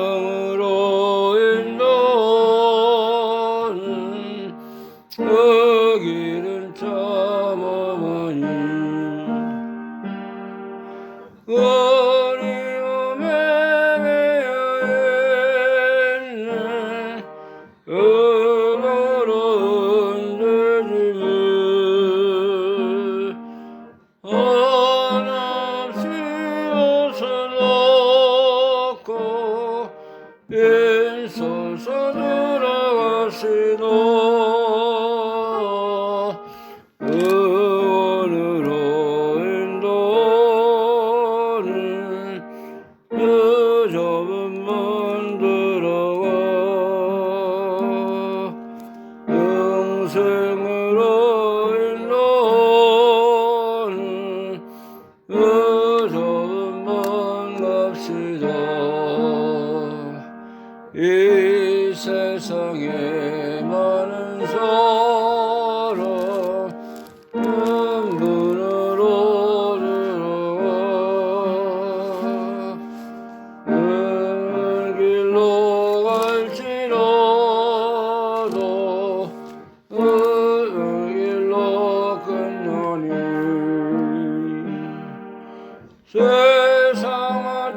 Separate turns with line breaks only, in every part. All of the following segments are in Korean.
생명으로 인도는 그 길은 참 어머니 어려움에 매여 있는 은어로운 죄짐을 한없이 옷을 놓고 인서서 들어가시도 의원으로 인도는 그 좁은 문 들어가 영생으로 인도는 그 좁은 문 갑시다. 이 세상에 많은 사람 문으로 들어가 은 길로 갈지라도 은 길로 끝나니 세상아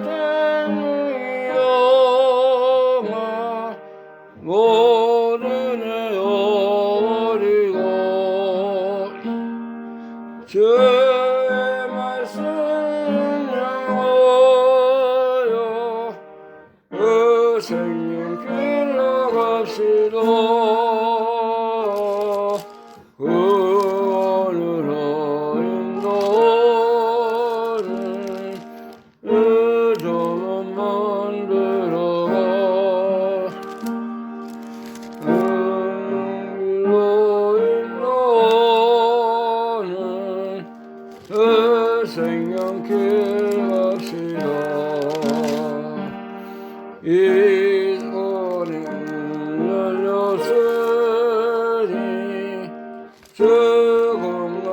모든 애어리고 주의 말씀 영하여 그 생명길로 갑시다. 구원으로 인도는 그 좁은 문 들어가 그 생명길 갑시다. 이 손에 열렸으니 죽음나입니다.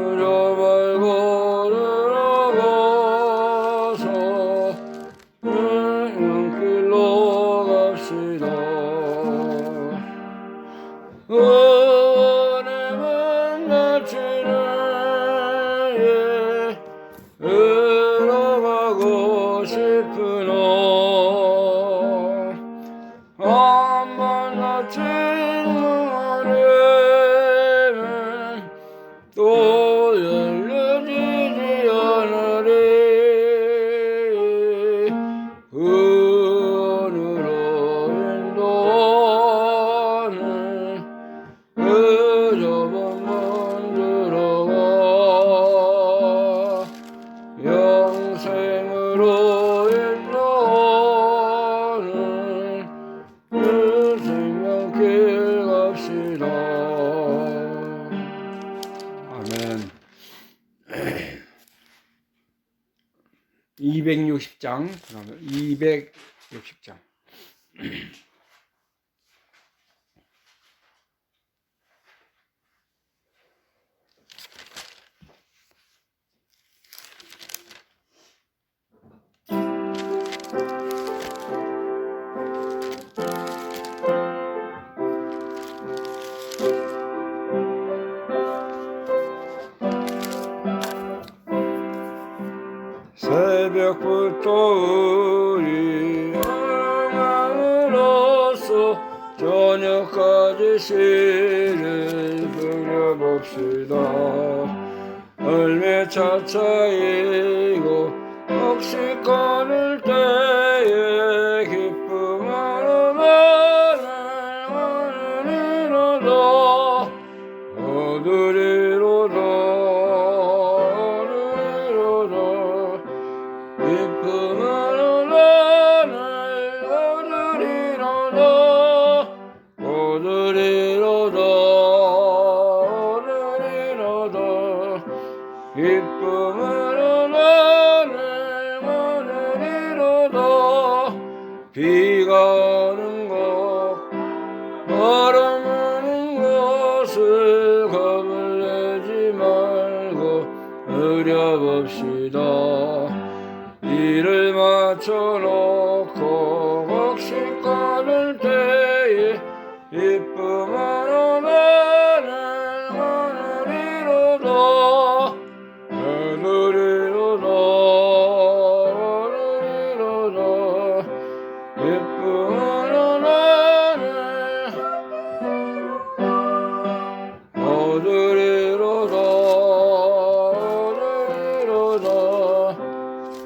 저 말고 들어가서 길로 갑시다. 은혜만 가치는 들어가고 싶으나 한 번 다치는 은혜는 또 열려지지 않으리. 은으로 인도는 그 좁은 문 들어가 영생으로 인도는 그 생명길 갑시다. 아멘. 260장, 그러면 260장. 새벽부터 우리 마음으로서 저녁까지 시를 그려봅시다. 얼매 차차이고 혹시 꺼낼 때에 기쁨으로 나는 하늘이로다 얻으리로다 기쁨으로 나는 얻으리로다 얻으리로다 얻으리로다 기쁨으로 나를 거느리로다. 비가 오는 곳 바람 오는 곳을 겁을 내지 말고 의려봅시다. 일을 마쳐놓고 곡식 거둘 때에 기쁨으로 나를 거느리로다. 거느리로다. 거느리로다. 기쁨으로 나를 거느리로다. 거느리로다.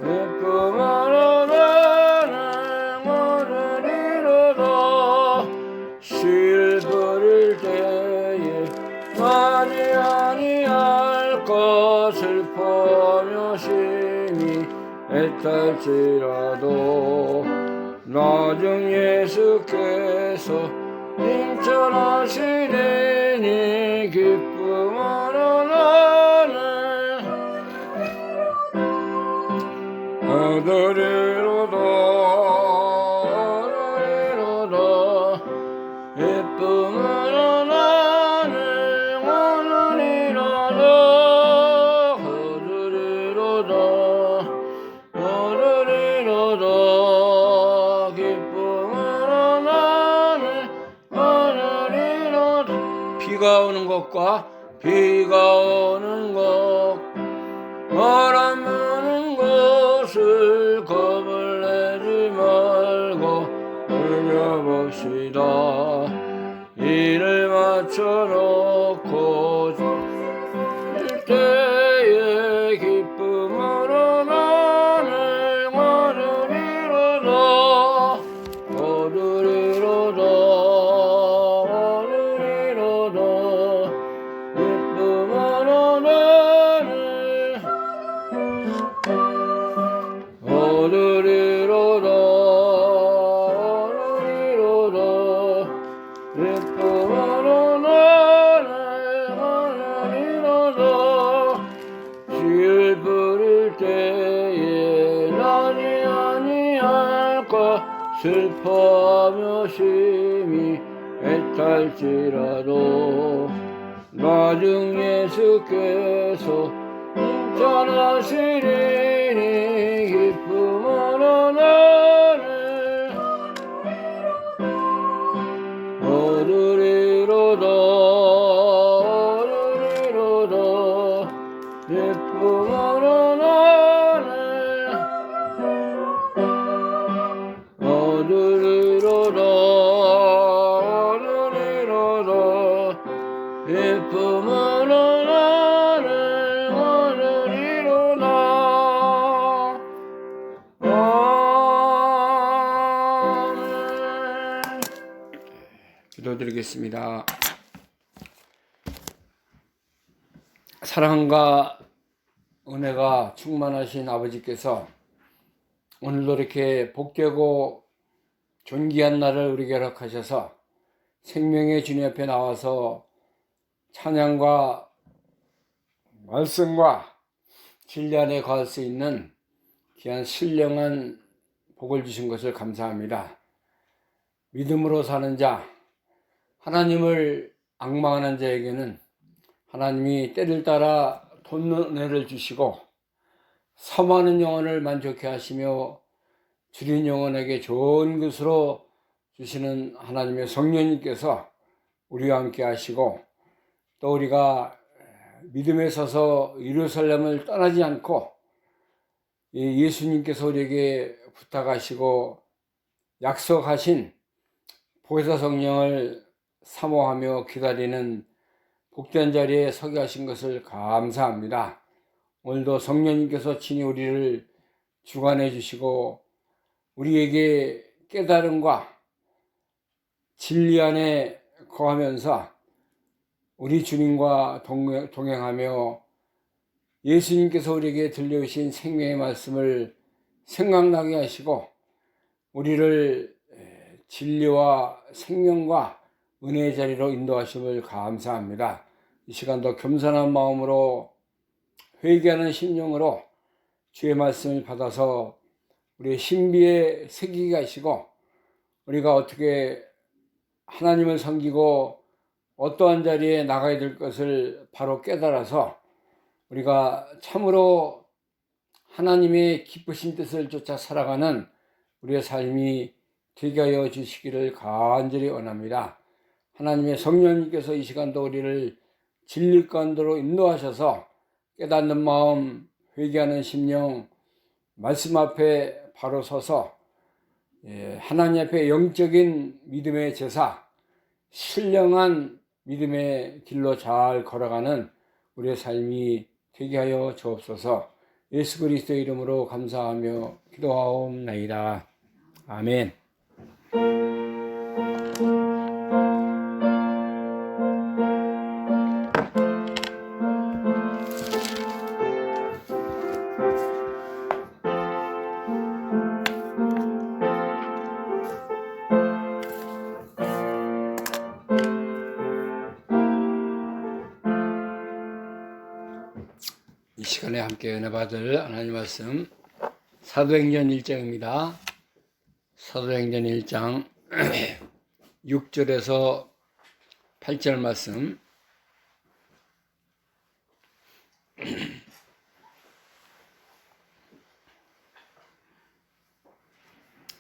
기쁨으로 나를 거느리로다. 실 부릴 때에 많이 아니할까 슬퍼하며 심히 애탈지라도 나중 예수께서 인천하시리니 기쁨으로 나를 거느리로다. 거느리로다. 기쁨으로 나를 거느리로다. 거느리로다. 거느리로다. 기쁨으로 나를 거느리로다. 비가 오는 것과 비가 오는 것 바람 부는 곳을 겁을 내지 말고 의려봅시다. 일을 마쳐놓고 쉴 때에 기쁨으로 나를 거느리로다. 거느리로다. 거느리로다. 기쁨으로 나를 거느리로다. 거느리로다. 기쁨으로 나를 거느리로다. 실 부릴 때에 나니 아니할까 슬퍼하며 심히 애탈지라도 나중 예수께서 인천하시리니 기쁨으로 나를 거느리로다. 거느리로다. 기쁨으로 나를 거느리로다. 거느리로다. 기쁨으로 나를 거느리로다. 아멘. 기도드리겠습니다. 사랑과 은혜가 충만하신 아버지께서 오늘도 이렇게 복되고 존귀한 날을 우리에게 허락하셔서 생명의 주님 앞에 나와서 찬양과 말씀과 진리 안에 거할 수 있는 귀한 신령한 복을 주신 것을 감사합니다. 믿음으로 사는 자, 하나님을 앙망하는 자에게는 하나님이 때를 따라 돕는 은혜를 주시고 사모하는 영혼을 만족해 하시며 줄인 영혼에게 좋은 것으로 주시는 하나님의 성령님께서 우리와 함께 하시고 또 우리가 믿음에 서서 예루살렘을 떠나지 않고 예수님께서 우리에게 부탁하시고 약속하신 보혜사 성령을 사모하며 기다리는 복된 자리에 서게 하신 것을 감사합니다. 오늘도 성령님께서 친히 우리를 주관해 주시고 우리에게 깨달음과 진리 안에 거하면서 우리 주님과 동행하며 예수님께서 우리에게 들려주신 생명의 말씀을 생각나게 하시고 우리를 진리와 생명과 은혜의 자리로 인도하심을 감사합니다. 이 시간도 겸손한 마음으로 회개하는 심령으로 주의 말씀을 받아서 우리의 신비에 새기게 하시고, 우리가 어떻게 하나님을 섬기고 어떠한 자리에 나가야 될 것을 바로 깨달아서 우리가 참으로 하나님의 기쁘신 뜻을 쫓아 살아가는 우리의 삶이 되게 하여 주시기를 간절히 원합니다. 하나님의 성령님께서 이 시간도 우리를 진리 가운데로 인도하셔서 깨닫는 마음, 회개하는 심령, 말씀 앞에 바로 서서 하나님 앞에 영적인 믿음의 제사, 신령한 믿음의 길로 잘 걸어가는 우리의 삶이 되게 하여 주옵소서. 예수 그리스도의 이름으로 감사하며 기도하옵나이다. 아멘. 이 시간에 함께 은혜 받을 하나님 말씀 사도행전 1장입니다. 사도행전 1장 6절에서 8절 말씀.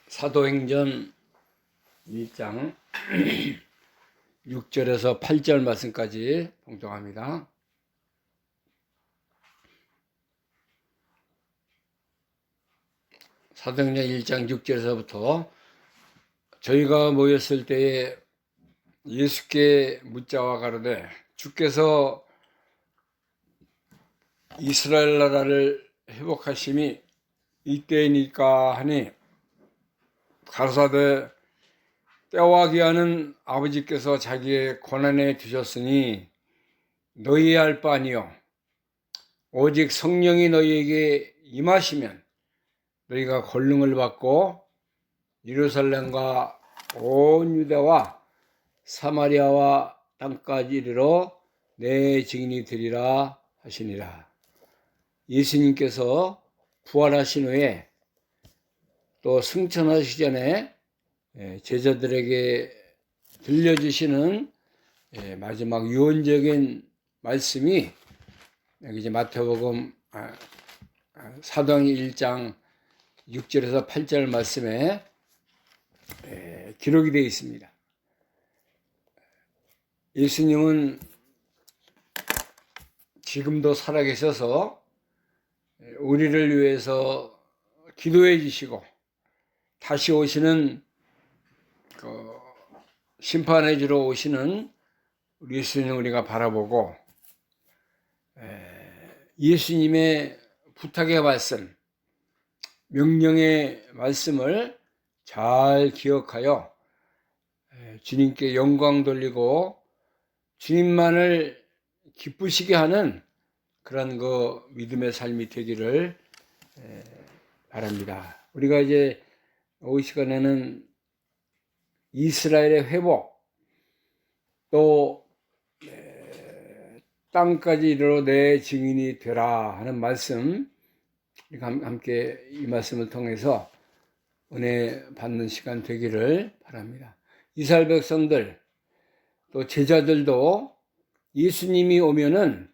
사도행전 1장 6절에서 8절 말씀까지 봉독합니다. 사도행전 1장 6절에서부터 저희가 모였을 때에 예수께 묻자와 가로되 주께서 이스라엘 나라를 회복하심이 이때이니까 하니 가로사대 때와 기한은 아버지께서 자기의 권한에 두셨으니 너희의 할 바 아니요 오직 성령이 너희에게 임하시면 너희가 권능을 받고 예루살렘과 온 유대와 사마리아와 땅까지 이르러 내 증인이 되리라 하시니라. 예수님께서 부활하신 후에 또 승천하시기 전에 제자들에게 들려주시는 마지막 유언적인 말씀이 여기 이제 마태복음 사도행전 1장 6절에서 8절 말씀에 기록이 되어 있습니다. 예수님은 지금도 살아계셔서 우리를 위해서 기도해 주시고 다시 오시는 심판해 주러 오시는 우리 예수님을 우리가 바라보고 예수님의 부탁의 말씀, 명령의 말씀을 잘 기억하여 주님께 영광 돌리고 주님만을 기쁘시게 하는 그런 믿음의 삶이 되기를 바랍니다. 우리가 이제 이 시간에는 이스라엘의 회복, 또 땅까지 이르러 내 증인이 되라 하는 말씀, 함께 이 말씀을 통해서 은혜 받는 시간 되기를 바랍니다. 이스라엘 백성들 또 제자들도 예수님이 오면은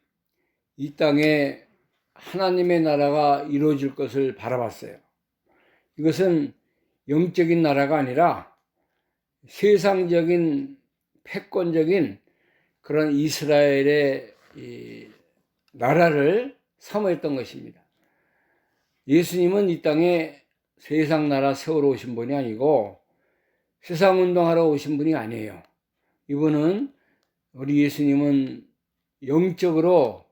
이 땅에 하나님의 나라가 이루어질 것을 바라봤어요. 이것은 영적인 나라가 아니라 세상적인 패권적인 그런 이스라엘의 이 나라를 사모했던 것입니다. 예수님은 이 땅에 세상 나라 세우러 오신 분이 아니고 세상 운동하러 오신 분이 아니에요. 이분은 우리 예수님은 영적으로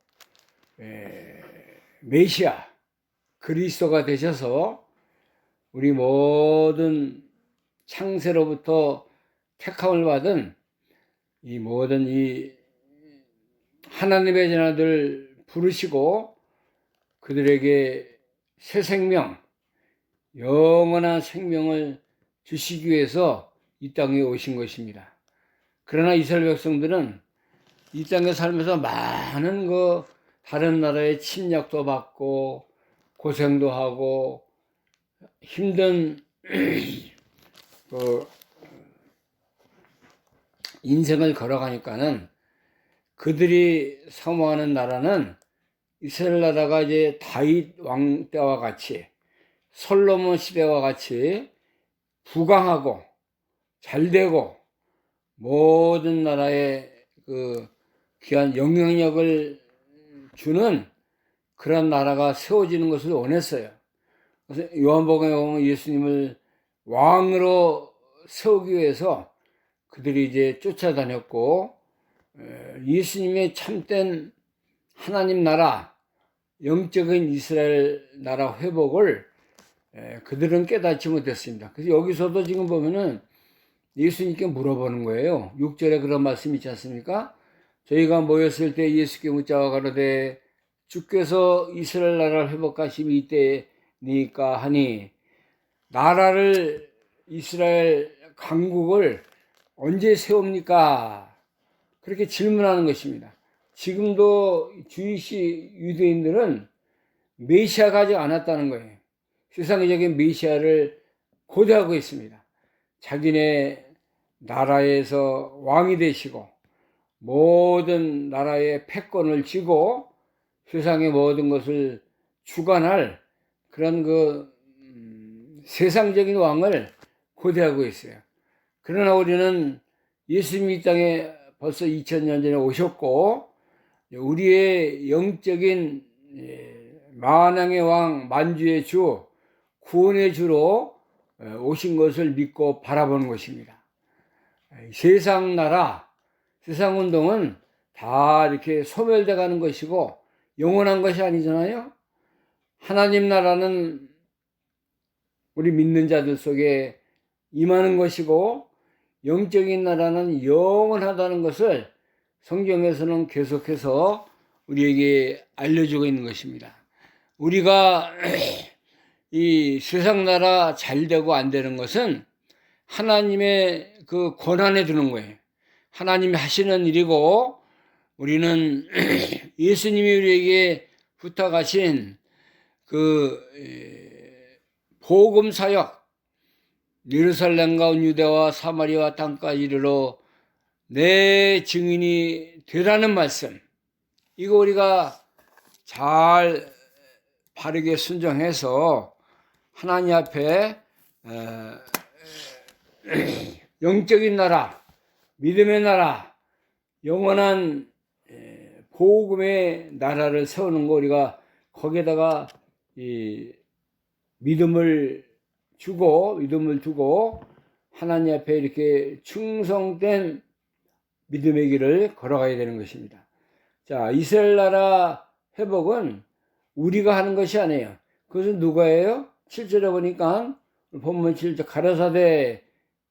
메시아 그리스도가 되셔서 우리 모든 창세로부터 택함을 받은 이 모든 이 하나님의 자녀들 부르시고 그들에게 새 생명, 영원한 생명을 주시기 위해서 이 땅에 오신 것입니다. 그러나 이스라엘 백성들은 이 땅에 살면서 많은 다른 나라의 침략도 받고 고생도 하고 힘든 그 인생을 걸어가니까는 그들이 사모하는 나라는 이스라엘 나라가 이제 다윗 왕 때와 같이 솔로몬 시대와 같이 부강하고 잘되고 모든 나라에 그 귀한 영향력을 주는 그런 나라가 세워지는 것을 원했어요. 그래서 요한복음에 보면 예수님을 왕으로 세우기 위해서 그들이 이제 쫓아다녔고, 예수님의 참된 하나님 나라, 영적인 이스라엘 나라 회복을 그들은 깨닫지 못했습니다. 그래서 여기서도 지금 보면은 예수님께 물어보는 거예요. 6절에 그런 말씀이 있지 않습니까? 저희가 모였을 때 예수께 묻자와 가로되 주께서 이스라엘 나라를 회복하심이 이때니까 하니, 나라를 이스라엘 강국을 언제 세웁니까? 그렇게 질문하는 것입니다. 지금도 주이시 유대인들은 메시아가 아직 안 왔다는 거예요. 세상적인 메시아를 고대하고 있습니다. 자기네 나라에서 왕이 되시고 모든 나라의 패권을 쥐고 세상의 모든 것을 주관할 그런 세상적인 왕을 고대하고 있어요. 그러나 우리는 예수님이 이 땅에 벌써 2000년 전에 오셨고, 우리의 영적인 만왕의 왕, 만주의 주, 구원의 주로 오신 것을 믿고 바라보는 것입니다. 세상 나라, 세상 운동은 다 이렇게 소멸돼 가는 것이고 영원한 것이 아니잖아요. 하나님 나라는 우리 믿는 자들 속에 임하는 것이고 영적인 나라는 영원하다는 것을 성경에서는 계속해서 우리에게 알려주고 있는 것입니다. 우리가 이 세상 나라 잘 되고 안 되는 것은 하나님의 그 권한에 두는 거예요. 하나님이 하시는 일이고, 우리는 예수님이 우리에게 부탁하신 복음 사역, 예루살렘과 온 유대와 사마리아 땅까지 이르러 내 증인이 되라는 말씀, 이거 우리가 잘 바르게 순종해서 하나님 앞에 영적인 나라, 믿음의 나라, 영원한 복음의 나라를 세우는 거, 우리가 거기에다가 이 믿음을 두고 하나님 앞에 이렇게 충성된 믿음의 길을 걸어가야 되는 것입니다. 자, 이스라엘 나라 회복은 우리가 하는 것이 아니에요. 그것은 누가 해요? 7절에 보니까 본문 7절 가라사대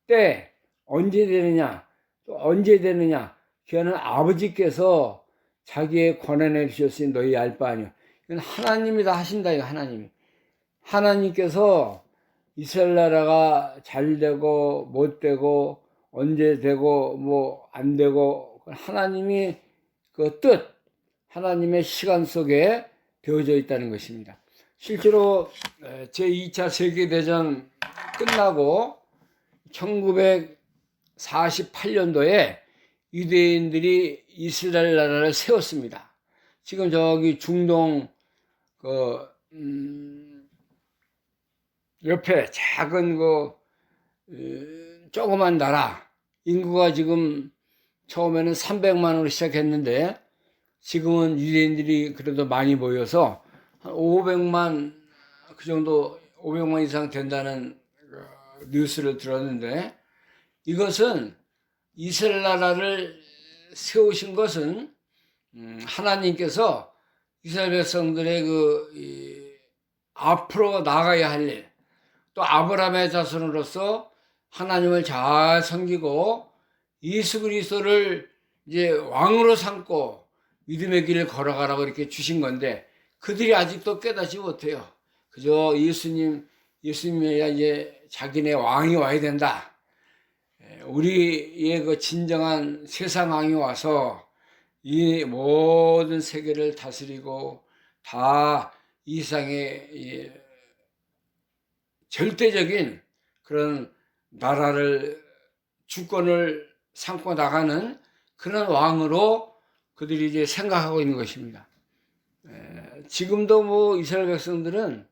때 언제 되느냐, 또 언제 되느냐, 그는 아버지께서 자기의 권한에 주셨으니 너희 알 바 아니오. 이건 하나님이 다 하신다. 이거 하나님께서 이스라엘 나라가 잘 되고 못 되고 언제 되고 뭐 안 되고, 하나님이 그 뜻, 하나님의 시간 속에 되어져 있다는 것입니다. 실제로 제2차 세계대전 끝나고 1948년도에 유대인들이 이스라엘 나라를 세웠습니다. 지금 저기 중동 옆에 작은 조그만 나라, 인구가 지금 처음에는 300만으로 시작했는데 지금은 유대인들이 그래도 많이 모여서 한 500만, 그 정도 500만 이상 된다는 뉴스를 들었는데, 이것은 이스라엘 나라를 세우신 것은 하나님께서 이스라엘 백성들의 앞으로 나가야 할 일, 또 아브라함의 자손으로서 하나님을 잘 섬기고 예수 그리스도를 이제 왕으로 삼고 믿음의 길을 걸어가라고 이렇게 주신 건데, 그들이 아직도 깨닫지 못해요. 그저 예수님이 이제 자기네 왕이 와야 된다. 우리의 그 진정한 세상 왕이 와서 이 모든 세계를 다스리고 다 이상의 절대적인 그런 나라를 주권을 삼고 나가는 그런 왕으로 그들이 이제 생각하고 있는 것입니다. 지금도 뭐 이스라엘 백성들은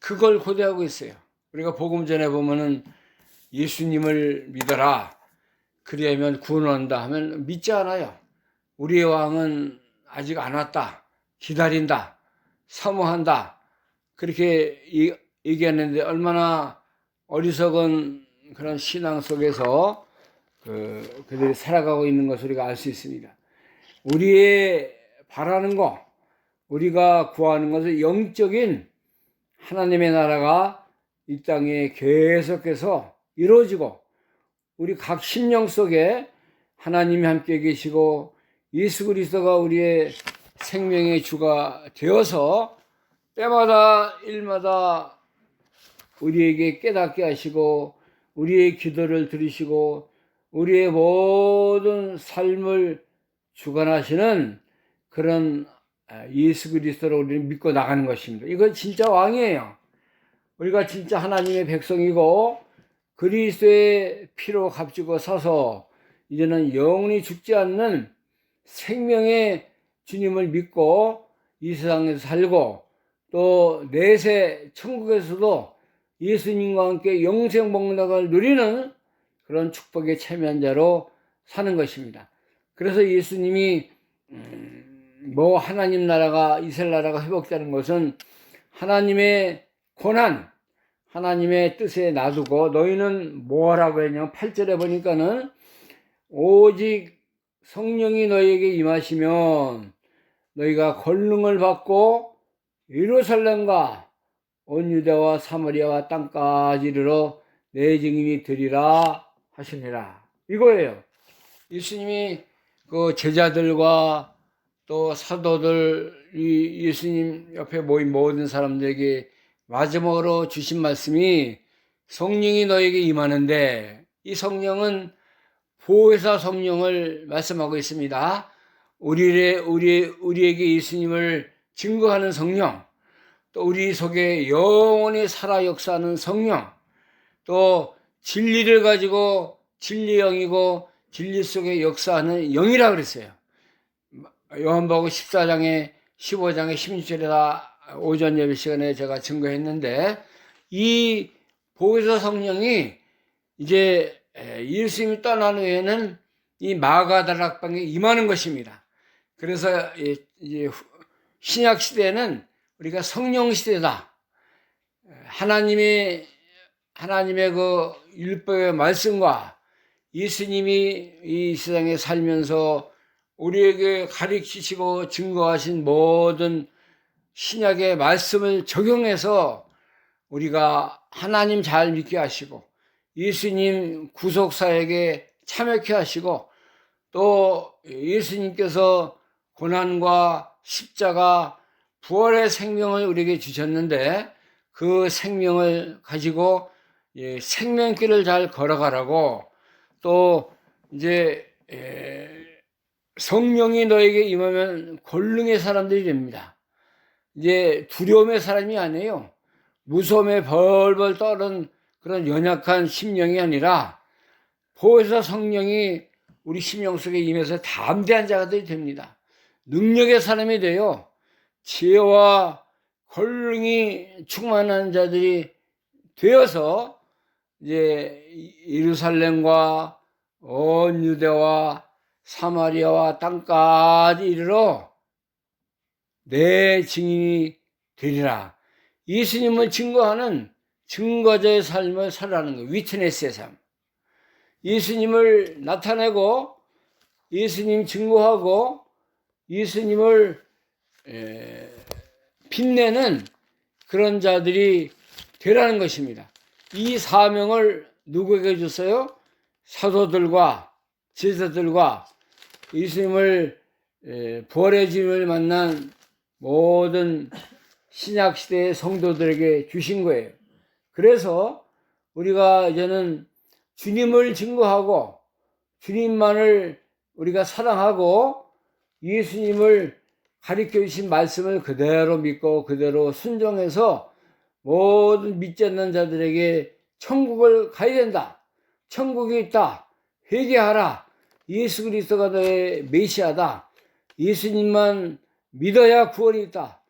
그걸 고대하고 있어요. 우리가 복음 전에 보면은 예수님을 믿어라. 그리하면 구원한다 하면 믿지 않아요. 우리의 왕은 아직 안 왔다. 기다린다. 사모한다. 그렇게 얘기했는데 얼마나 어리석은 그런 신앙 속에서 그들이 살아가고 있는 것을 우리가 알 수 있습니다. 우리의 바라는 것, 우리가 구하는 것은 영적인 하나님의 나라가 이 땅에 계속해서 이루어지고 우리 각 심령 속에 하나님이 함께 계시고 예수 그리스도가 우리의 생명의 주가 되어서 때마다 일마다 우리에게 깨닫게 하시고 우리의 기도를 들으시고 우리의 모든 삶을 주관하시는 그런 예수 그리스도를 우리는 믿고 나가는 것입니다. 이건 진짜 왕이에요. 우리가 진짜 하나님의 백성이고 그리스도의 피로 값지고 사서 이제는 영원히 죽지 않는 생명의 주님을 믿고 이 세상에서 살고 또 내세 천국에서도 예수님과 함께 영생 복락을 누리는 그런 축복에 참여한 자로 사는 것입니다. 그래서 예수님이 뭐 하나님 나라가 이스라엘 나라가 회복되는 것은 하나님의 권한 하나님의 뜻에 놔두고 너희는 뭐 하라고 했냐면 8절에 보니까는 오직 성령이 너희에게 임하시면 너희가 권능을 받고 예루살렘과 온 유대와 사마리아와 땅까지 이르러 내 증인이 되리라 하시니라. 이거예요. 예수님이 그 제자들과 또 사도들이 예수님 옆에 모인 모든 사람들에게 마지막으로 주신 말씀이 성령이 너에게 임하는데 이 성령은 보혜사 성령을 말씀하고 있습니다. 우리에게 예수님을 증거하는 성령, 또 우리 속에 영원히 살아 역사하는 성령, 또 진리를 가지고 진리의 영이고 진리 속에 역사하는 영이라 그랬어요. 요한복음 14장에 15장에 16절에 다 오전 예배 시간에 제가 증거했는데 이 보혜사 성령이 이제 예수님이 떠난 후에는 이 마가다락방에 임하는 것입니다. 그래서 이제 신약 시대는 우리가 성령 시대다. 하나님의 그 율법의 말씀과 예수님이 이 세상에 살면서 우리에게 가르치시고 증거하신 모든 신약의 말씀을 적용해서 우리가 하나님 잘 믿게 하시고 예수님 구속사역에 참여케 하시고 또 예수님께서 고난과 십자가 부활의 생명을 우리에게 주셨는데 그 생명을 가지고 생명길을 잘 걸어가라고 또 이제 성령이 너에게 임하면 권능의 사람들이 됩니다. 이제 두려움의 사람이 아니에요. 무서움에 벌벌 떠는 그런 연약한 심령이 아니라 보혜사 성령이 우리 심령 속에 임해서 담대한 자들이 됩니다. 능력의 사람이 돼요. 지혜와 권능이 충만한 자들이 되어서 이제 예루살렘과 온 유대와 사마리아와 땅까지 이르러 내 증인이 되리라. 예수님을 증거하는 증거자의 삶을 살아가는 거예요. 위트네스의 삶. 예수님을 나타내고 예수님 증거하고 예수님을 빛내는 그런 자들이 되라는 것입니다. 이 사명을 누구에게 줬어요? 사도들과 제자들과 예수님을 부활의 주님을 만난 모든 신약시대의 성도들에게 주신 거예요. 그래서 우리가 이제는 주님을 증거하고 주님만을 우리가 사랑하고 예수님을 가르쳐 주신 말씀을 그대로 믿고 그대로 순종해서 모든 믿지 않는 자들에게 천국을 가야 된다. 천국이 있다. 회개하라. 예수 그리스도가 너의 메시아다. 예수님만 믿어야 구원이 있다.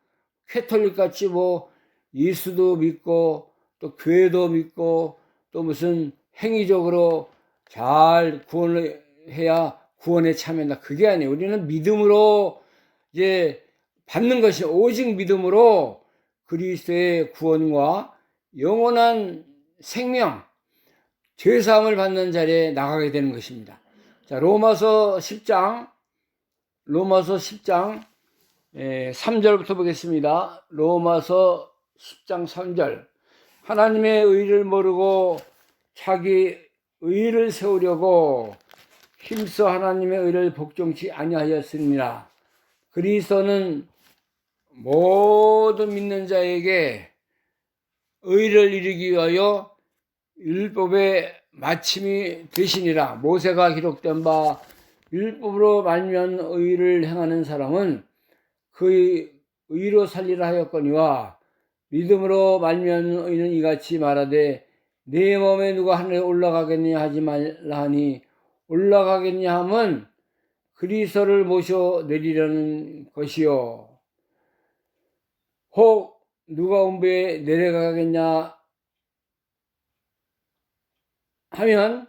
캐톨릭 같이 뭐 예수도 믿고 또 교회도 믿고 또 무슨 행위적으로 잘 구원을 해야 구원에 참여한다. 그게 아니에요. 우리는 믿음으로 이제 받는 것이 오직 믿음으로 그리스도의 구원과 영원한 생명, 죄사함을 받는 자리에 나가게 되는 것입니다. 자, 로마서 10장 3절부터 보겠습니다. 로마서 10장 3절. 하나님의 의를 모르고 자기 의를 세우려고 힘써 하나님의 의를 복종치 아니하였습니다. 그리스도는 모든 믿는 자에게 의를 이루기 위하여 율법의 마침이 되시니라. 모세가 기록된 바 율법으로 말미암은 의를 행하는 사람은 그 의로 살리라 하였거니와 믿음으로 말미암은 의는 이같이 말하되 내 몸에 누가 하늘에 올라가겠냐 하지 말라 하니 올라가겠냐 함은 그리스도를 모셔 내리려는 것이요 혹 누가 음부에 내려가겠냐 하면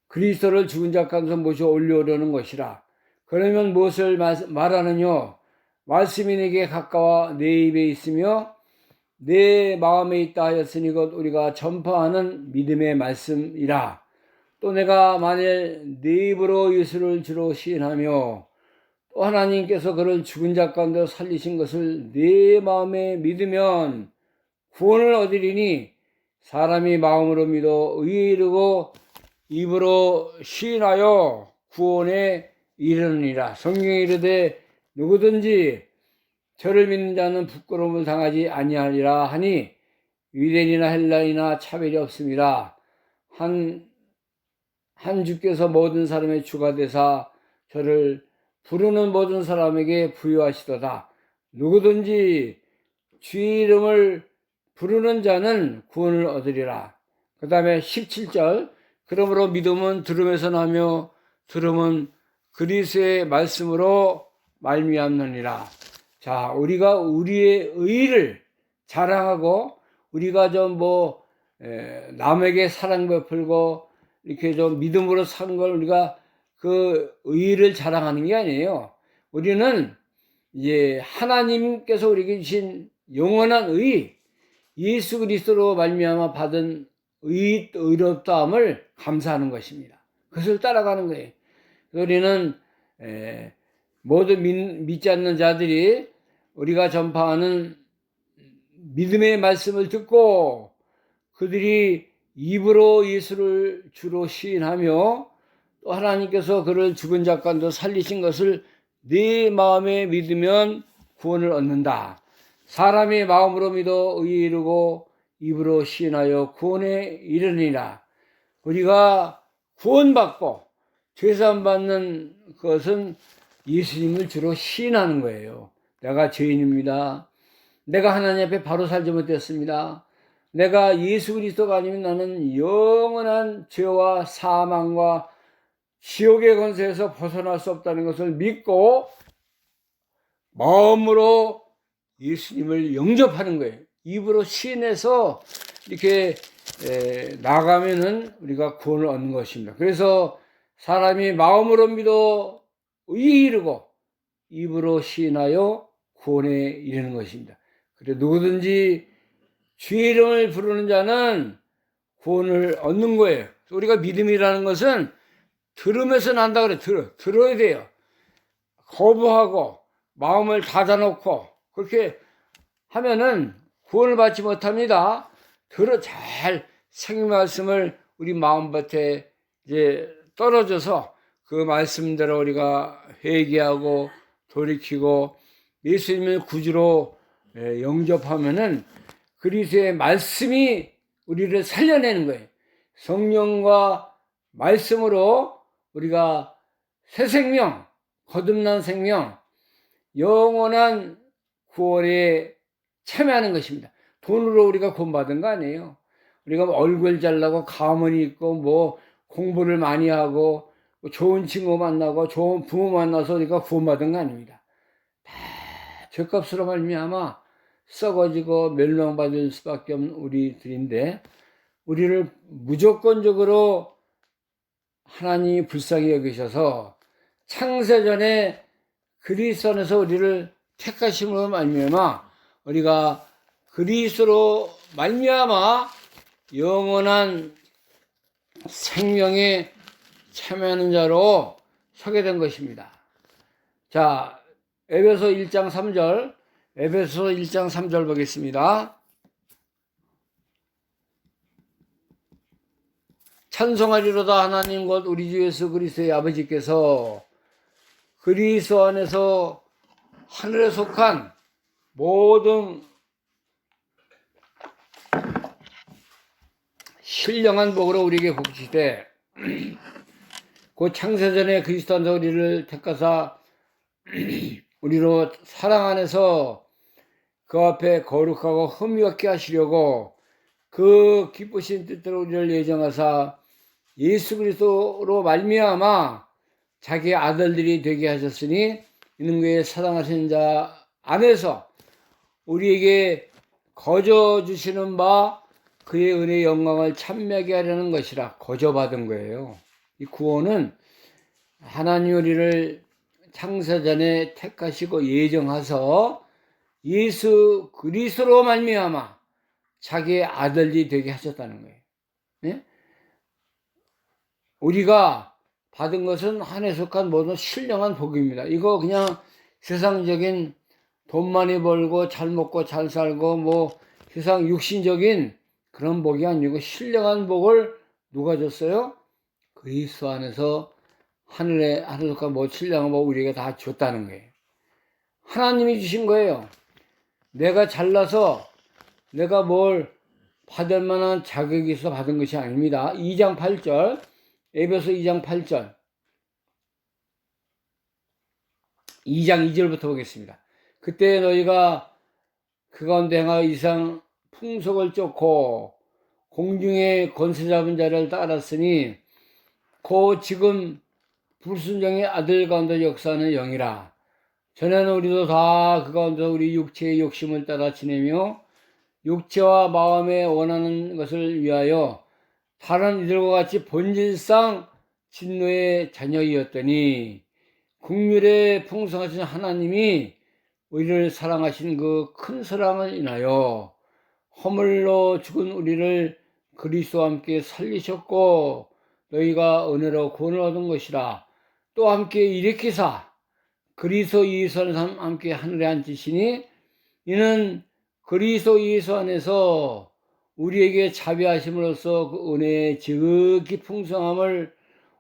그리스도를 죽은 자 가운데서 모셔 올려오려는 것이라. 그러면 무엇을 말하느뇨? 말씀이 내게 가까워 내 입에 있으며 내 마음에 있다 하였으니 곧 우리가 전파하는 믿음의 말씀이라. 또 내가 만일 내 입으로 예수를 주로 시인하며 또 하나님께서 그를 죽은 자 가운데 살리신 것을 내 마음에 믿으면 구원을 얻으리니 사람이 마음으로 믿어 의에 이르고 입으로 시인하여 구원에 이르느니라. 성경에 이르되 누구든지 저를 믿는 자는 부끄러움을 당하지 아니하리라 하니 유대인이나 헬라인이나 차별이 없습니다. 한 주께서 모든 사람의 주가 되사 저를 부르는 모든 사람에게 부여하시도다. 누구든지 주의 이름을 부르는 자는 구원을 얻으리라. 그 다음에 17절. 그러므로 믿음은 들음에서 나며 들음은 그리스도의 말씀으로 말미암느니라. 자, 우리가 우리의 의를 자랑하고 우리가 좀 남에게 사랑 베풀고 이렇게 좀 믿음으로 사는 걸 우리가 그 의를 자랑하는 게 아니에요. 우리는 이제 하나님께서 우리에게 주신 영원한 의, 예수 그리스도로 말미암아 받은 의롭다함을 감사하는 것입니다. 그것을 따라가는 거예요. 우리는 모든 믿지 않는 자들이 우리가 전파하는 믿음의 말씀을 듣고 그들이 입으로 예수를 주로 시인하며 또 하나님께서 그를 죽은 자 가운데 살리신 것을 네 마음에 믿으면 구원을 얻는다. 사람이 마음으로 믿어 의에 이르고 입으로 시인하여 구원에 이르니라. 우리가 구원받고 죄사함 받는 것은 예수님을 주로 시인하는 거예요. 내가 죄인입니다. 내가 하나님 앞에 바로 살지 못했습니다. 내가 예수 그리스도가 아니면 나는 영원한 죄와 사망과 지옥의 권세에서 벗어날 수 없다는 것을 믿고 마음으로 예수님을 영접하는 거예요. 입으로 시인해서 이렇게 나가면은 우리가 구원을 얻는 것입니다. 그래서 사람이 마음으로 믿어 의에 이르고 입으로 시인하여 구원에 이르는 것입니다. 그래 누구든지 주의 이름을 부르는 자는 구원을 얻는 거예요. 우리가 믿음이라는 것은 들으면서 난다 그래. 들어야 돼요. 거부하고 마음을 닫아놓고 그렇게 하면은 구원을 받지 못합니다. 잘 생명 말씀을 우리 마음밭에 이제 떨어져서 그 말씀대로 우리가 회개하고 돌이키고 예수님을 구주로 영접하면은 그리스도의 말씀이 우리를 살려내는 거예요. 성령과 말씀으로 우리가 새 생명, 거듭난 생명, 영원한 구원에 참여하는 것입니다. 돈으로 우리가 구원받은 거 아니에요. 우리가 얼굴 잘나고 가문이 있고 뭐 공부를 많이 하고 좋은 친구 만나고 좋은 부모 만나서 우리가 구원받은 거 아닙니다. 다 죄값으로 말미암아 썩어지고 멸망받을 수밖에 없는 우리들인데, 우리를 무조건적으로 하나님이 불쌍히 여기셔서 창세전에 그리스도 안에서 우리를 택하심으로 말미암아 우리가 그리스도로 말미암아 영원한 생명에 참여하는 자로 서게 된 것입니다. 자, 에베소 1장 3절, 에베소 1장 3절 보겠습니다. 찬송하리로다 하나님 곧 우리 주 예수 그리스도의 아버지께서 그리스도 안에서 하늘에 속한 모든 신령한 복으로 우리에게 복주시되 그 창세전에 그리스도 안에서 우리를 택하사 우리로 사랑 안에서 그 앞에 거룩하고 흠이 없게 하시려고 그 기쁘신 뜻대로 우리를 예정하사 예수 그리스도로 말미암아 자기의 아들들이 되게 하셨으니 이는 그의 사랑하시는 자 안에서 우리에게 거저 주시는 바 그의 은혜의 영광을 찬미하게 하려는 것이라. 거저 받은 거예요. 이 구원은 하나님 우리를 창세전에 택하시고 예정하서 예수 그리스도로 말미암아 자기의 아들이 되게 하셨다는 거예요. 네? 우리가 받은 것은 하늘에 속한 모든 신령한 복입니다. 이거 그냥 세상적인 돈 많이 벌고 잘 먹고 잘 살고 뭐 세상 육신적인 그런 복이 아니고 신령한 복을 누가 줬어요? 그리스도 안에서 하늘에 속한 뭐 신령한 복 우리에게 다 줬다는 거예요. 하나님이 주신 거예요. 내가 잘나서 내가 뭘 받을 만한 자격이 있어 받은 것이 아닙니다. 2장 8절, 에베소 2장 8절, 2장 2절부터 보겠습니다. 그때 너희가 그 가운데 행하여 이상 풍속을 쫓고 공중의 권세 잡은 자를 따랐으니 곧 지금 불순종의 아들 가운데 역사하는 영이라. 전에는 우리도 다 그 가운데서 우리 육체의 욕심을 따라 지내며 육체와 마음에 원하는 것을 위하여 다른 이들과 같이 본질상 진노의 자녀이었더니 긍휼에 풍성하신 하나님이 우리를 사랑하신 그 큰 사랑을 인하여 허물로 죽은 우리를 그리스도와 함께 살리셨고 너희가 은혜로 구원을 얻은 것이라. 또 함께 일으키사 그리스도 예수 안에서 함께 하늘에 앉히시니 이는 그리스도 예수 안에서 우리에게 자비하심으로써 그 은혜의 지극히 풍성함을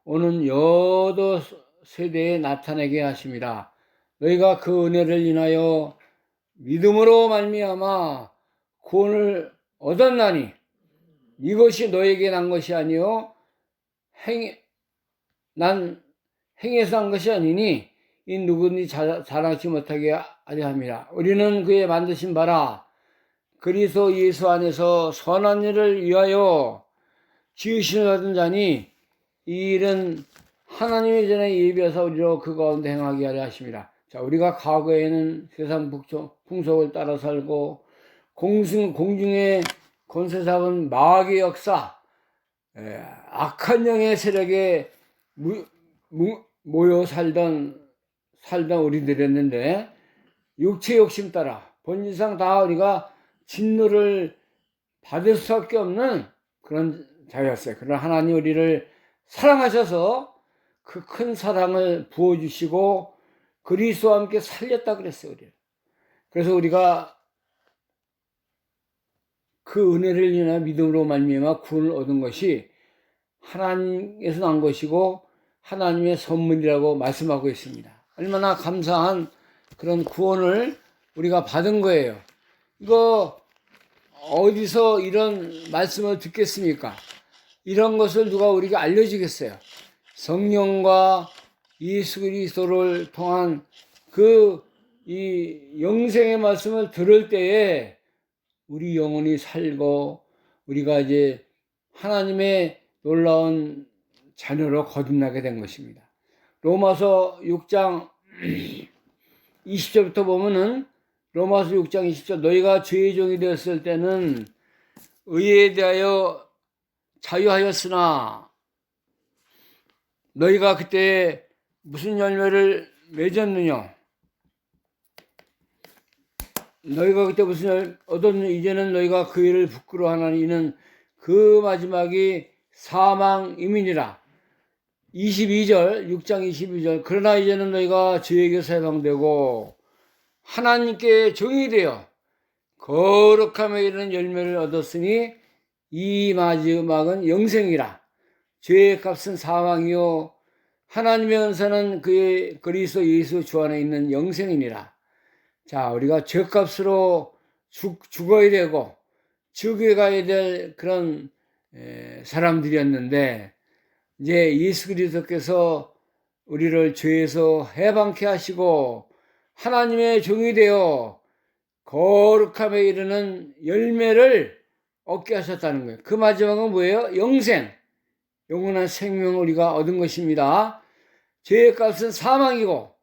오는 여러 세대에 나타내게 하심이라. 너희가 그 은혜를 인하여 믿음으로 말미암아 구원을 얻었나니 이것이 너에게 난 것이 아니요 난 행해서 한 것이 아니니 이 누구든지 자랑하지 못하게 하려 함이라. 우리는 그의 만드신 바라 그리스도 예수 안에서 선한 일을 위하여 지으신 자니 이 일은 하나님의 전에 예비하사 우리로 그 가운데 행하게 하려 하심이라. 자, 우리가 과거에는 세상 풍속을 따라 살고 공중의 권세 잡은 마귀의 역사, 악한 영의 세력에 모여 살던 우리들이었는데 육체 욕심 따라 본질상 다 우리가 진노를 받을 수밖에 없는 그런 자였어요. 그러나 하나님 우리를 사랑하셔서 그 큰 사랑을 부어주시고 그리스도와 함께 살렸다 그랬어요. 우리를. 그래서 우리가 그 은혜를 인하여 믿음으로 말미암아 구원을 얻은 것이 하나님에서 난 것이고 하나님의 선물이라고 말씀하고 있습니다. 얼마나 감사한 그런 구원을 우리가 받은 거예요. 이거 어디서 이런 말씀을 듣겠습니까? 이런 것을 누가 우리가 알려주겠어요? 성령과 예수 그리스도를 통한 이 영생의 말씀을 들을 때에 우리 영혼이 살고 우리가 이제 하나님의 놀라운 자녀로 거듭나게 된 것입니다. 로마서 6장 20절부터 보면은 로마서 6장 20절 너희가 죄의 종이 되었을 때는 의에 대하여 자유하였으나 너희가 그때 무슨 열매를 맺었느냐? 너희가 그때 무슨 열 얻었느냐? 이제는 너희가 그 일을 부끄러워하나니 이는 그 마지막이 사망임이니라. 22절 6장 22절 그러나 이제는 너희가 죄에게서 해방되고 하나님께 종이 되어 거룩함에 이르는 열매를 얻었으니 이 마지막은 영생이라. 죄의 값은 사망이요 하나님의 은사는 그의 그리스도 예수 주 안에 있는 영생이니라. 자, 우리가 죄값으로 죽어야 되고 지옥에 가야 될 그런 사람들이었는데 이제 예수 그리스도께서 우리를 죄에서 해방케 하시고 하나님의 종이 되어 거룩함에 이르는 열매를 얻게 하셨다는 거예요. 그 마지막은 뭐예요? 영생, 영원한 생명을 우리가 얻은 것입니다. 죄의 값은 사망이고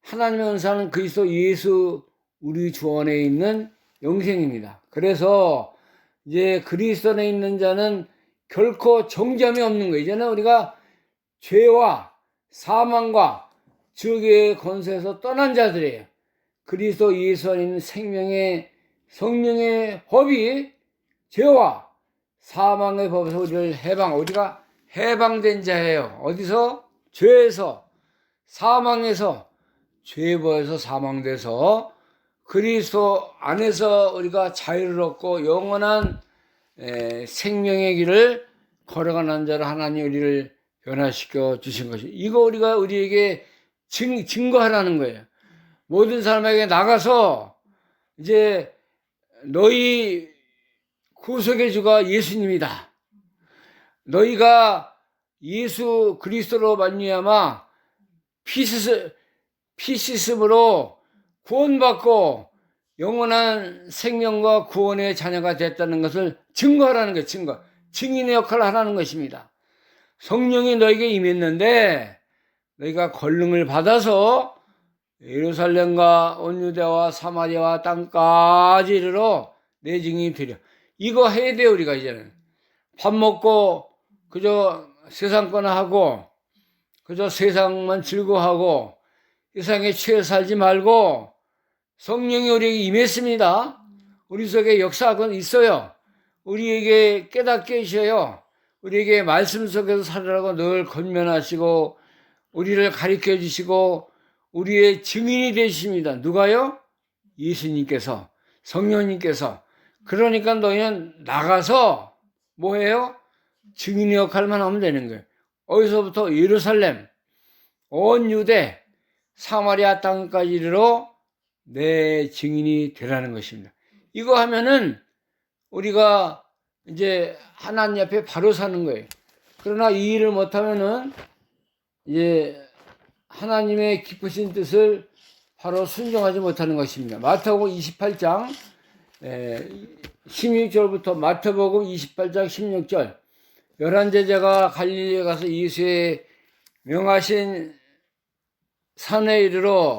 하나님의 은사는 그리스도 예수 우리 주 안에 있는 영생입니다. 그래서 이제 그리스도 안에 있는 자는 결코 정점이 없는 거예요. 이제는 우리가 죄와 사망과 지옥의 권세에서 떠난 자들이에요. 그리스도 예수 안에 있는 생명의 성령의 법이 죄와 사망의 법에서 우리를 우리가 해방된 자예요. 어디서? 죄에서, 사망에서, 죄법에서 사망돼서 그리스도 안에서 우리가 자유를 얻고 영원한 생명의 길을 걸어가는 자로 하나님 우리를 변화시켜 주신 것이 이거 우리가 우리에게 증거하라는 거예요. 모든 사람에게 나가서 이제 너희 구속의 주가 예수님이다. 너희가 예수 그리스도로 말미암아 피 씻음으로 구원받고 영원한 생명과 구원의 자녀가 됐다는 것을 증거하라는 거예요. 증인의 역할을 하라는 것입니다. 성령이 너에게 임했는데 너희가 권능을 받아서 예루살렘과 온 유대와 사마리아와 땅까지 이르러 내 증인이 되려. 이거 해야 돼요. 우리가 이제는 밥 먹고 그저 세상 거나 하고 그저 세상만 즐거워하고 세상에 취해 살지 말고 성령이 우리에게 임했습니다. 우리 속에 역사가 있어요. 우리에게 깨닫게 해주셔요. 우리에게 말씀 속에서 살으라고 늘 권면하시고 우리를 가르쳐 주시고 우리의 증인이 되십니다. 누가요? 예수님께서, 성령님께서. 그러니까 너희는 나가서 뭐해요? 증인의 역할만 하면 되는 거예요. 어디서부터? 예루살렘, 온 유대, 사마리아 땅까지 이르러 내 증인이 되라는 것입니다. 이거 하면은 우리가 이제 하나님 앞에 바로 사는 거예요. 그러나 이 일을 못하면은 이제 하나님의 기쁘신 뜻을 바로 순종하지 못하는 것입니다. 마태복음 28장 16절부터 마태복음 28장 16절 11제자가 갈릴리에 가서 예수의 명하신 산에 이르러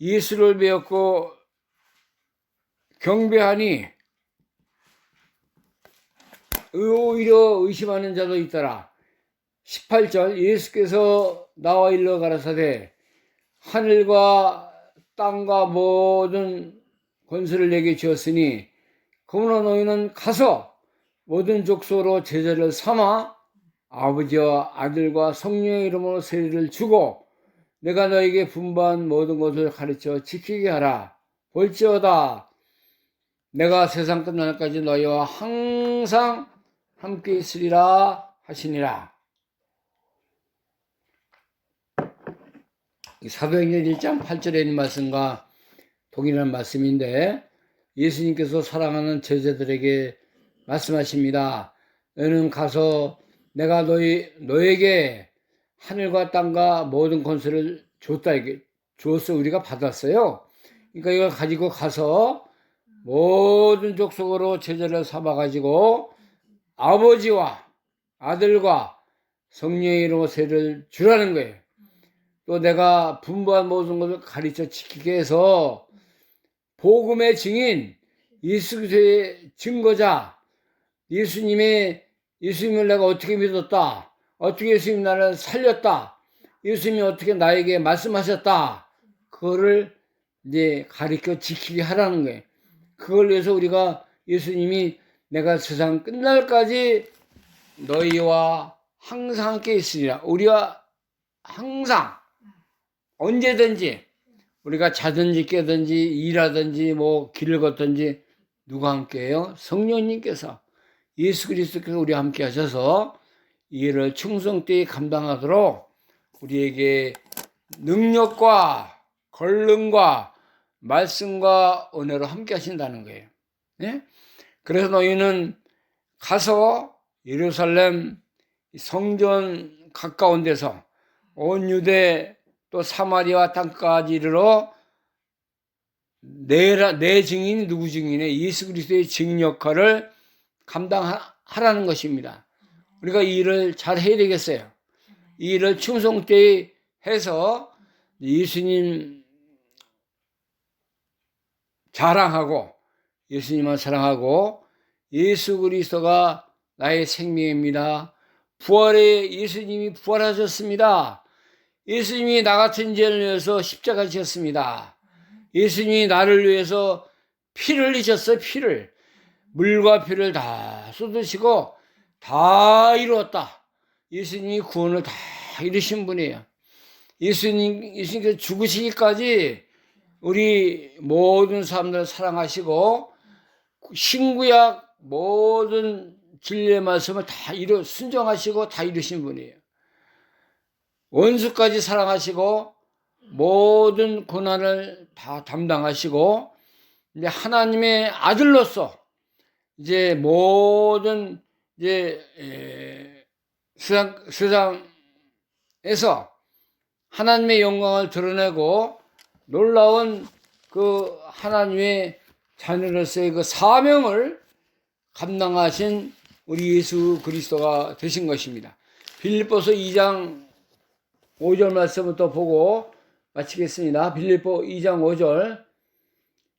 예수를 배웠고 경배하니 오히려 의심하는 자도 있더라. 18절 예수께서 나와 일러 가라사대 하늘과 땅과 모든 권세를 내게 주었으니 그러므로 너희는 가서 모든 족속으로 제자를 삼아 아버지와 아들과 성령의 이름으로 세례를 주고 내가 너에게 분부한 모든 것을 가르쳐 지키게 하라. 볼지어다 내가 세상 끝날까지 너희와 항상 함께 있으리라 하시니라. 사도행전 1장 8절에 있는 말씀과 동일한 말씀인데 예수님께서 사랑하는 제자들에게 말씀하십니다. 너희는 가서 내가 너에게 하늘과 땅과 모든 권세를 줬다, 이게 주어서 우리가 받았어요. 그러니까 이걸 가지고 가서 모든 족속으로 제자를 삼아 가지고 아버지와 아들과 성령의 이름으로 세를 주라는 거예요. 또 내가 분부한 모든 것을 가르쳐 지키게 해서 복음의 증인, 예수 그리스도의 증거자, 예수님을 내가 어떻게 믿었다, 어떻게 예수님 나를 살렸다, 예수님이 어떻게 나에게 말씀하셨다, 그거를 이제 가르쳐 지키게 하라는 거예요. 그걸 위해서 우리가 예수님이 내가 세상 끝날까지 너희와 항상 함께 있으리라. 우리가 항상 언제든지 우리가 자든지 깨든지 일하든지 뭐 길을 걷든지 누가 함께해요? 성령님께서, 예수 그리스도께서 우리와 함께 하셔서 이 일을 충성되이 감당하도록 우리에게 능력과 권능과 말씀과 은혜로 함께 하신다는 거예요. 네? 그래서 너희는 가서 예루살렘 성전 가까운 데서 온 유대 또 사마리아 땅까지 이르러 내 증인이 누구 증인이에요? 예수 그리스도의 증인 역할을 감당하라는 것입니다. 우리가 이 일을 잘 해야 되겠어요. 이 일을 충성되이 해서 예수님 자랑하고 예수님을 사랑하고 예수 그리스도가 나의 생명입니다. 부활의 예수님이 부활하셨습니다. 예수님이 나 같은 죄를 위해서 십자가 지셨습니다. 예수님이 나를 위해서 피를 흘리셨어요. 피를. 물과 피를 다 쏟으시고 다 이루었다. 예수님이 구원을 다 이루신 분이에요. 예수님께서 죽으시기까지 우리 모든 사람들을 사랑하시고 신구약 모든 진리의 말씀을 다 순종하시고 다 이루신 분이에요. 원수까지 사랑하시고 모든 고난을 다 담당하시고 이제 하나님의 아들로서 이제 모든 이제 세상에서 하나님의 영광을 드러내고 놀라운 그 하나님의 자녀로서의 그 사명을 감당하신 우리 예수 그리스도가 되신 것입니다. 빌립보서 2장 5절 말씀을 또 보고 마치겠습니다. 빌립보 2장 5절.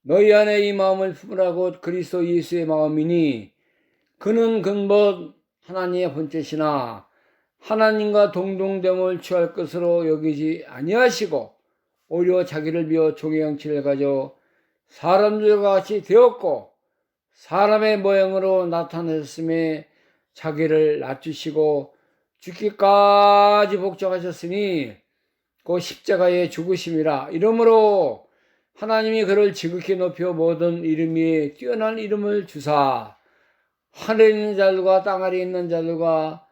너희 안에 이 마음을 품으라고 그리스도 예수의 마음이니 그는 근본 하나님의 본체시나 하나님과 동등됨을 취할 것으로 여기지 아니하시고 오히려 자기를 비워 종의 형체를 가져 사람들과 같이 되었고 사람의 모양으로 나타나셨음에 자기를 낮추시고 죽기까지 복종하셨으니 그 십자가의 죽으심이라. 이러므로 하나님이 그를 지극히 높여 모든 이름 위에 뛰어난 이름을 주사 하늘에 있는 자들과 땅 아래에 있는 자들과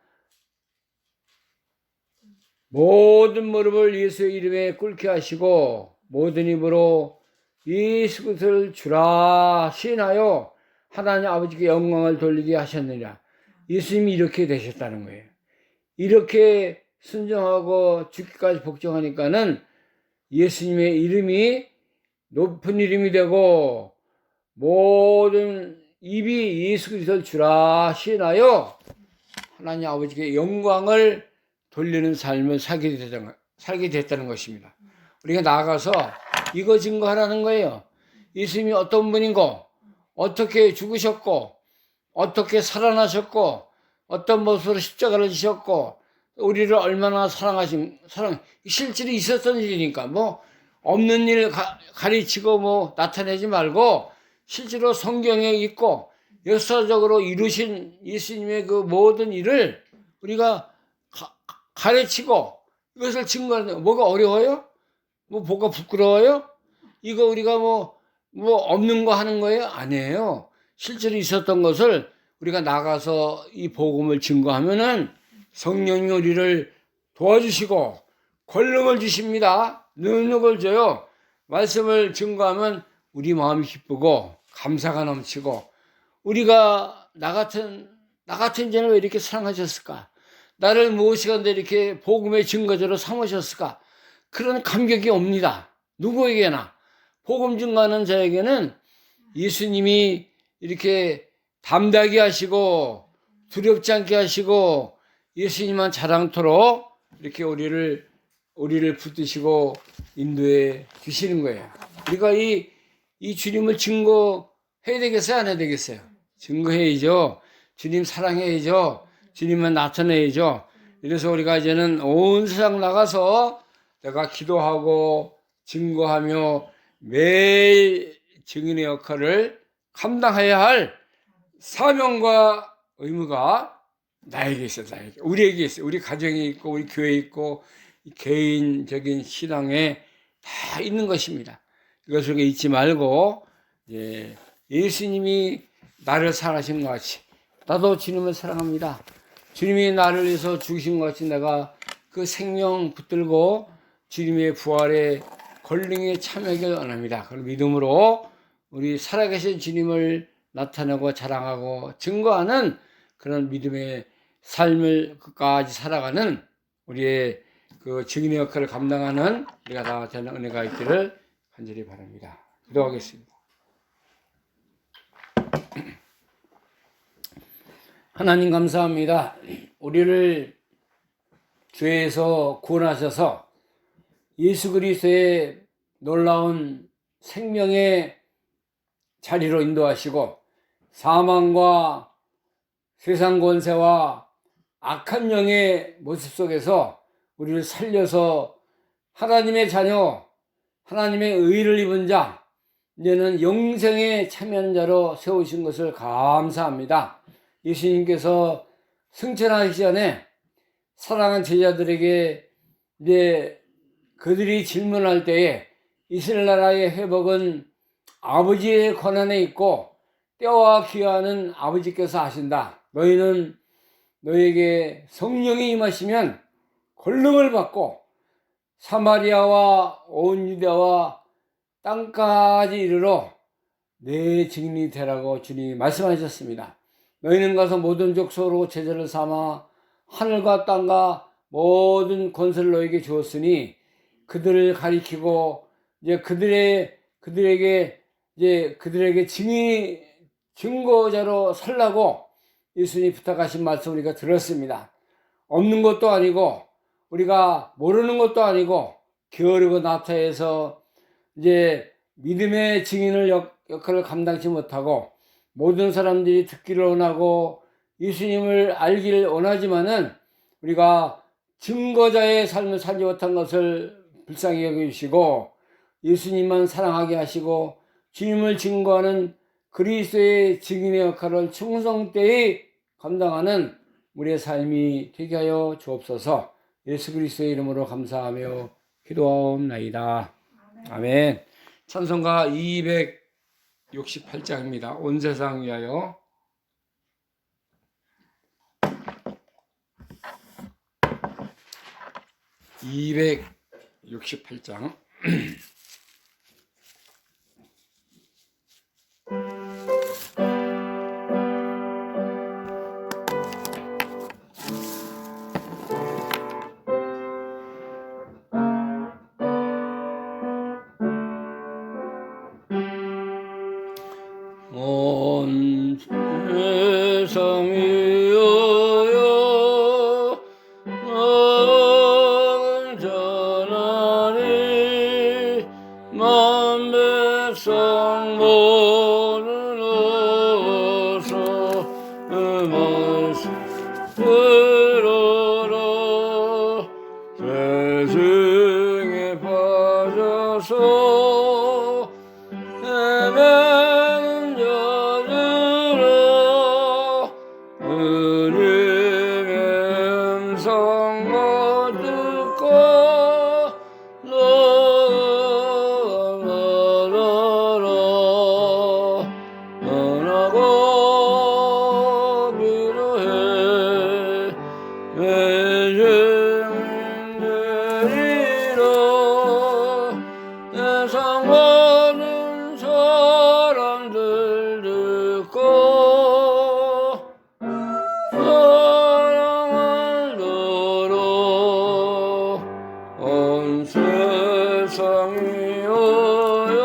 모든 무릎을 예수의 이름에 꿇게 하시고 모든 입으로 예수 그리스도를 주라 시인하여 하나님 아버지께 영광을 돌리게 하셨느니라. 예수님이 이렇게 되셨다는 거예요. 이렇게 순종하고 죽기까지 복종하니까는 예수님의 이름이 높은 이름이 되고 모든 입이 예수 그리스도를 주라 시인하여 하나님 아버지께 영광을 돌리는 삶을 살게 됐다는 것입니다. 우리가 나아가서 이거 증거하라는 거예요. 예수님이 어떤 분인고, 어떻게 죽으셨고, 어떻게 살아나셨고, 어떤 모습으로 십자가를 지셨고, 우리를 얼마나 실제로 있었던 일이니까, 뭐, 없는 일 가르치고 뭐 나타내지 말고, 실제로 성경에 있고, 역사적으로 이루신 예수님의 그 모든 일을 우리가 가르치고, 이것을 증거하는 거, 뭐가 어려워요? 뭐가 부끄러워요? 이거 우리가 뭐 없는 거 하는 거예요? 아니에요. 실제로 있었던 것을 우리가 나가서 이 복음을 증거하면은 성령이 우리를 도와주시고 권능을 주십니다. 능력을 줘요. 말씀을 증거하면 우리 마음이 기쁘고 감사가 넘치고 우리가 나 같은 자는 왜 이렇게 사랑하셨을까? 나를 무엇이간데 이렇게 복음의 증거자로 삼으셨을까? 그런 감격이 옵니다. 누구에게나. 복음 증거하는 자에게는 예수님이 이렇게 담대하게 하시고 두렵지 않게 하시고 예수님만 자랑토록 이렇게 우리를 붙드시고 인도해 주시는 거예요. 우리가 이 주님을 증거해야 되겠어요? 안 해야 되겠어요? 증거해야죠. 주님 사랑해야죠. 주님만 나타내야죠. 이래서 우리가 이제는 온 세상 나가서 내가 기도하고 증거하며 매일 증인의 역할을 감당해야 할 사명과 의무가 나에게 있어요. 나에게. 우리에게 있어요. 우리 가정에 있고 우리 교회에 있고 개인적인 신앙에 다 있는 것입니다. 이것을 잊지 말고 예수님이 나를 사랑하신 것 같이 나도 주님을 사랑합니다. 주님이 나를 위해서 죽으신 것 같이 내가 그 생명 붙들고 주님의 부활의 권능에 참여하길 원합니다. 그런 믿음으로 우리 살아계신 주님을 나타내고 자랑하고 증거하는 그런 믿음의 삶을 끝까지 살아가는 우리의 그 증인의 역할을 감당하는 우리가 다 되는 은혜가 있기를 간절히 바랍니다. 기도하겠습니다. 하나님 감사합니다. 우리를 죄에서 구원하셔서 예수 그리스도의 놀라운 생명의 자리로 인도하시고 사망과 세상 권세와 악한 영의 모습 속에서 우리를 살려서 하나님의 자녀, 하나님의 의를 입은 자, 이제는 영생에 참여하는 자로 세우신 것을 감사합니다. 예수님께서 승천하시기 전에 사랑하는 제자들에게 이제 그들이 질문할 때에 이스라엘 나라의 회복은 아버지의 권한에 있고 때와 기한은 아버지께서 하신다. 너희는 너에게 성령이 임하시면 권능을 받고 사마리아와 온 유대와 땅까지 이르러 내 증인이 되라고 주님이 말씀하셨습니다. 너희는 가서 모든 족속으로 제자를 삼아 하늘과 땅과 모든 권세를 너에게 주었으니 그들을 가리키고 이제 그들에게 증거자로 살라고 예수님이 부탁하신 말씀 우리가 들었습니다. 없는 것도 아니고 우리가 모르는 것도 아니고 게으르고 나태해서 이제 믿음의 증인을 역할을 감당치 못하고 모든 사람들이 듣기를 원하고 예수님을 알기를 원하지만은 우리가 증거자의 삶을 살지 못한 것을 불쌍히 여기시고 예수님만 사랑하게 하시고 주님을 증거하는 그리스도의 증인의 역할을 충성되이 감당하는 우리의 삶이 되게 하여 주옵소서. 예수 그리스도의 이름으로 감사하며 기도하옵나이다. 아멘. 찬송가 268장입니다. 온 세상 위하여. (268장) 온 세상 위하여 나는 전하리 만 백성 모든 어서 말씀 들어라 세상에 빠져서 헤매는 자들아 주님의 음성을 듣고 나아가라 떠나고 기도해 죄인들이라 세상 모든 사람들 듣고 사랑을 이어요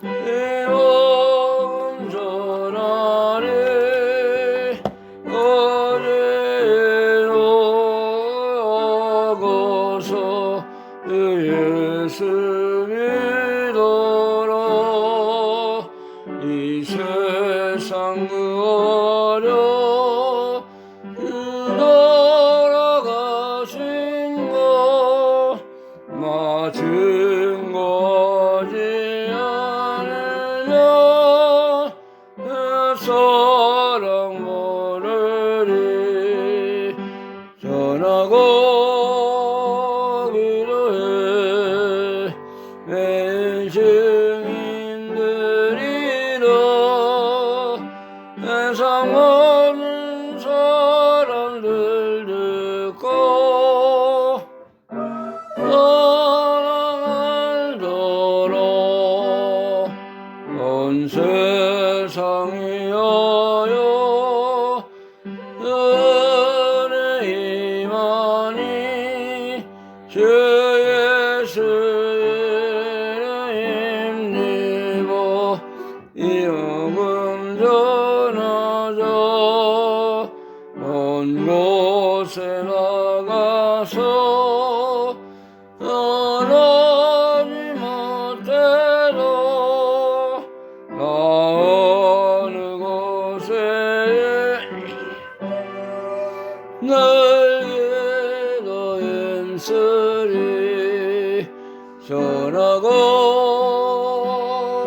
이런 전하리 어디로고서 예수 믿어라 이 세상 어려 돌아가신 거 맞은 거지 않으냐 사랑 모르리 전하고 기도해 매일 증인들이라 세상 모든 사람들 듣고 사랑을 온 세상이여여 은혜 임하니 주 예수의 힘입어 이 복음 전하자 온 곳에 나가서 떠나지 못해도 나 어느 곳에 날개도 힘쓰리 전하고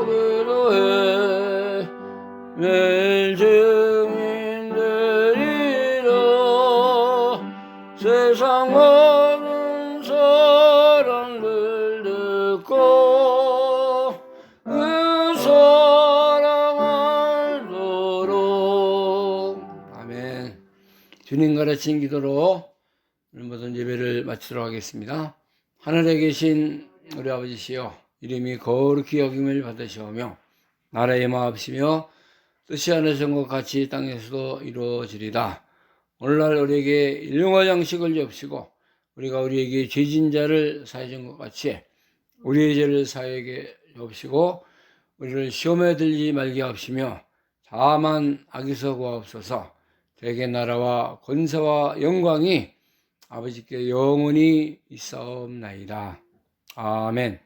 기도해 매일 증인들이라 세상 모든 사람들 듣고 그 사랑 알도록. 아멘. 주님 가르친 기도로 오늘 모든 예배를 마치도록 하겠습니다. 하늘에 계신 우리 아버지시여 이름이 거룩히 여김을 받으시오며 나라의 마옵시며 뜻이 하늘에서 것 같이 땅에서도 이루어지리다. 오늘날 우리에게 일용할 양식을 주옵시고 우리가 우리에게 죄진 자를 사해 준 것 같이 우리의 죄를 사하게 주옵시고 우리를 시험에 들지 말게 하옵시며 다만 악에서 구하옵소서. 대개 나라와 권세와 영광이 아버지께 영원히 있사옵나이다. 아멘.